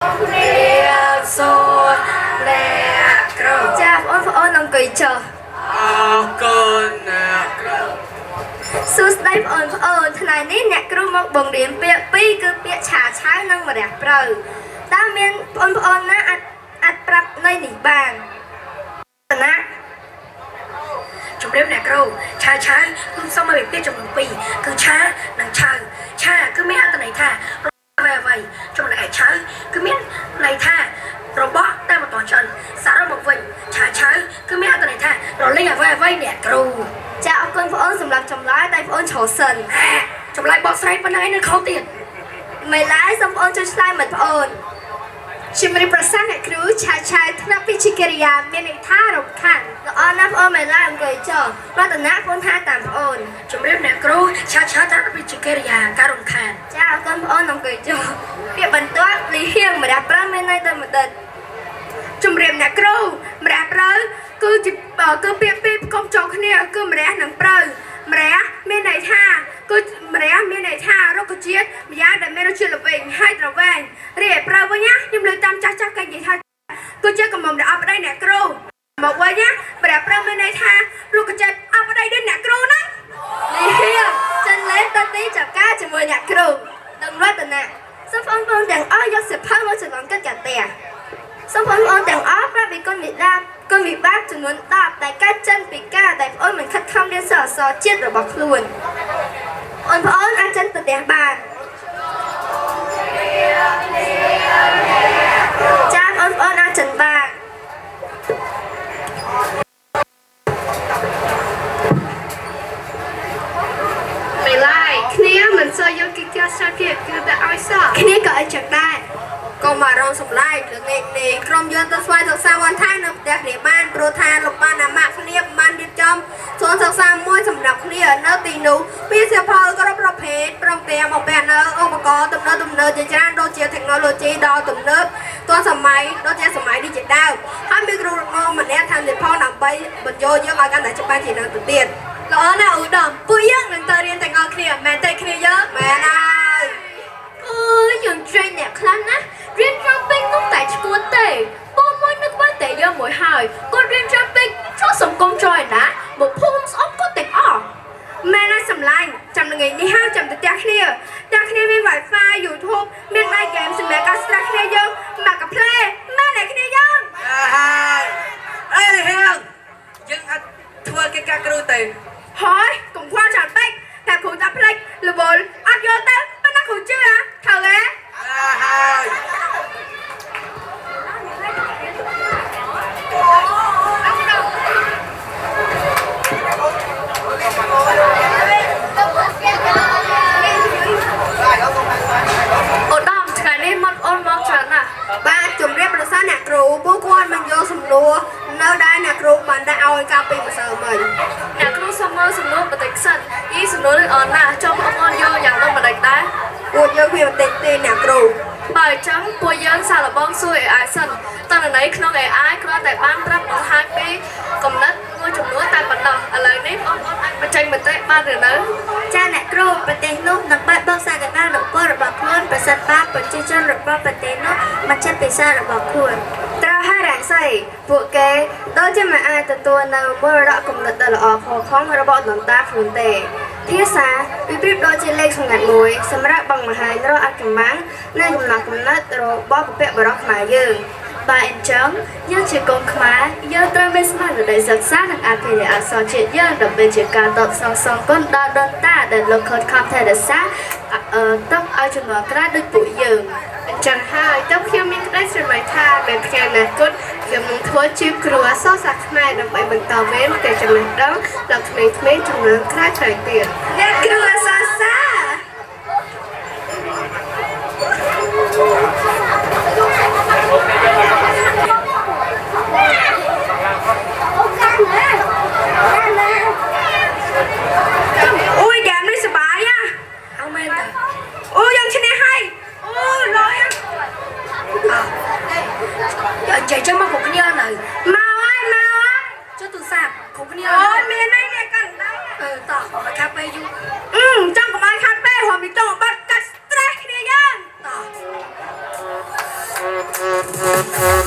Liệt xô lẹ krâu cha ôn ông cười chờ con Sus đây ôn thằng này ní nè krâu một bồng điểm bịa pi cứ bịa trả trái năng mà đẹp rồi ta miên ôn na ắt prap nơi nỉ bàn na trong đêm nè krâu cha trái cứ xong mà bị biết trong một pi cứ cha nàng cha cứ mấy anh tao này thà về vậy trong lại trái cứ biết này tha rồi bỏ tay một toàn chân xả ra một vịnh trái cứ mấy anh tao này thà rồi lên về vậy nè krâu cha con ôn sầm làm chồng lái tay ôn chó sần trong lại bỏ sai bên này nó khó tiền mày lái xong ôn cho sai mình ônชิมริประสานเนี่ยครูชายทนับพิชิกริยาเมียในท่ารบขันแล้วอ้อนนับอ้อนไม่ไล่เกยเจอรัตนะพ้นท่าตามอ้อน trong đêm nè krâu cha ta bị chỉ kêu là cá rồng khàn เจ้าก้นอ้อนน้องเกยเจอเปียบันตัวลีเฮียงมาดับปลาไม่ในตัวมันเดินจุ่มเรียมเนี่ยครูมาดับปลาคือจิคือเปียกองจองเนี่ยคือมาดับหนังปลามาดับเมียในท่าคือมาดับเมียในท่ารกเจี๊ยบมียาแต่ไม่รู้ชื่อละเวงให้ตระเวงเรียบปลาวะเนี่ยยิ่งเลยตามจ้ากันยิ่งท่ากูเจอกับหม่อมเดี๋ยวเอาไปได้เนี่ยครูบอกว่าเนี่ยมาดับปลาไม่ในท่าลูกก็จะเอาไปได้ด้วยเนี่ยครูนะลีเฮียงจันเล่นตาตีจับก้าจะมือเนี่ยครูดังรัตนะสมพรแต่งอ้อยยกเสียบผ้ามาจะหลังกันแก่สมพรแต่งอ้อยพระบิcon bị bácจำนวนตาแต่ก้าจันปีก้าแต่อ้อยเหมือนคัดคำเรียนสอเจี๊ยดหรือบอกล้วนอ้อนพระอ้อนอาจารย์ตัดแต่บานจ้าอ้อนอาจารย์บานไม่ไล่គ្នាមិនសូវយកកិច្ចការសាធារណៈគឺតែឲ្យសោះគ្នាក៏ឲ្យចឹកដែរកុំមករងសម្លាយរឿងនេះក្រុមយើងទៅស្វែងរកសាវ័នថៃនៅផ្ទះគ្នាបានព្រោះថាលោកបានអាម៉ាក់គ្នាបានរៀបចំសួនសិក្សាមួយសម្រាប់គ្នានៅទីនោះមានសិផលគ្រប់ប្រភេទព្រមទាំងមកបែបនៅឧបករណ៍ទំនើបជាច្រើនដូចជា technology ដ៏ទំនើបទាន់សម័យដូចជាសម័យ digital ហើយមានគ្រូបង្រៀនម្នាក់ថាលិផលដើម្បីបញ្ចូលយើងឲ្យកាន់តែច្បាស់ជានៅទៅទៀតល្អណាស់ឧត្តមពួកយើងនឹងទៅរៀនទាំងអស់គ្នាមែនទេគ្នាយើងមែនហើយយើងtrain អ្នកខ្លាំងណាស់រៀន jumping នោះតែឈួតទេបងមួយនឹកបានតែយើងមួយហើយគាត់រៀន jumping ចូលសង្គមចយណាមកភូមិស្អប់គាត់ទាំងអស់មែនហើយសម្លាញ់ចាំថ្ងៃនេះហើយចាំទៅផ្ទះគ្នាមាន Wi-Fi YouTube មាន my game សម្រាប់ការស្រាក់គ្នាយើងមកកា play មែនទេគ្នាយើងហើយអេហៀងយើងអត់ធ្វើកិច្ចការគ្រូទៅហើយកុំខ្វល់ច្រើនពេកតែគ្រូថាផ្លេចរវល់អត់យល់ទេប៉ុន្តែគ្រូជឿហ៎ត្រូវទេហើយអូដំថ្ងៃនេះមកអូនមកច្រើនណាស់បាទជំរាបប្រសាអ្នកគ្រូពួកគាត់មិនយកសំណួរនៅដែរអ្នកគ្រូបានដាក់ឲ្យកាលពីម្សិលមិញអ្នកគ្រូសុំមើលសំណួរបន្តិចសិនសំណួរនេះអត់ណាស់ចុះបងប្អូនយកយ៉ាងនោះមិនដេចដែរពួកយើងវាបន្តិចទេអ្នកគ្រូបើអញ្ចឹងពួកយើងសាកល្បងសួរ AI សិនតើន័យក្នុង AI គ្រាន់តែបានប្រាប់បង្ហាញពីគំនិតមួយចំនួនតែប៉ុណ្ណោះឥឡូវនេះបងប្អូនអាចបញ្ចេញមតិបានឬនៅចាអ្នកគ្រូប្រទេសនោះនឹងបាត់បង់សក្តានុពលរបស់ខ្លួនប្រសិនបើប្រជាជនរបស់ប្រទេសនោះមិនចេះភាសារបស់ខ្លួនត្រូវហើយរ៉ាសីពួកគេដូចជាមិនអាចទទួលនៅមរតកគំនិតដ៏ល្អផូរផង់របស់ដូនតាខ្លួនទេភាសាវាប្រៀបដូចជាលេខសម្ងាត់មួយសម្រាប់បង្ហាញរកអត្ថមាំងនៃកំណត់គំនិតរបស់បុព្វបុរសខ្មែរយើងបើអញ្ចឹងយើងជាកូនខ្មែរយើងត្រូវមានស្មារតីសិក្សានិងអភិរក្សអក្សរជាតិយើងដើម្បីជាការតបសងគុណដល់ដូនតាដែលលោកខិតខំថែរក្សាទុកឲ្យជំនាន់ក្រោយដូចពួកយើងអញ្ចឹងហើយតើខ្ញុំមានក្តីស្រមៃថានៅថ្ងៃអនាគតខ្ញុំនឹងធ្វើជាគ្រូអក្សរសាស្ត្រខ្មែរដើម្បីបន្តវេនតែចំណេះដឹងដល់ក្មេងៗជំនាន់ក្រោយទៀតអ្នកគ្រូអក្សរសាស្ត្រអូយហ្គេមនេះសប្បាយណាអត់មែនទេអូយើងឈ្នះហើយអូរយយកចេះចឹងមកគ្រប់គ្នានៅមកហើយចុះទូរស័ព្ទគ្រប់គ្នាអូយមានអីនេះកាន់ដៃតោះមកខាប់ពេលយូរចង់កុំឲ្យខាត់ពេលរំពីចង់បាត់កាត់ stress គ្នាយើងតោះ ។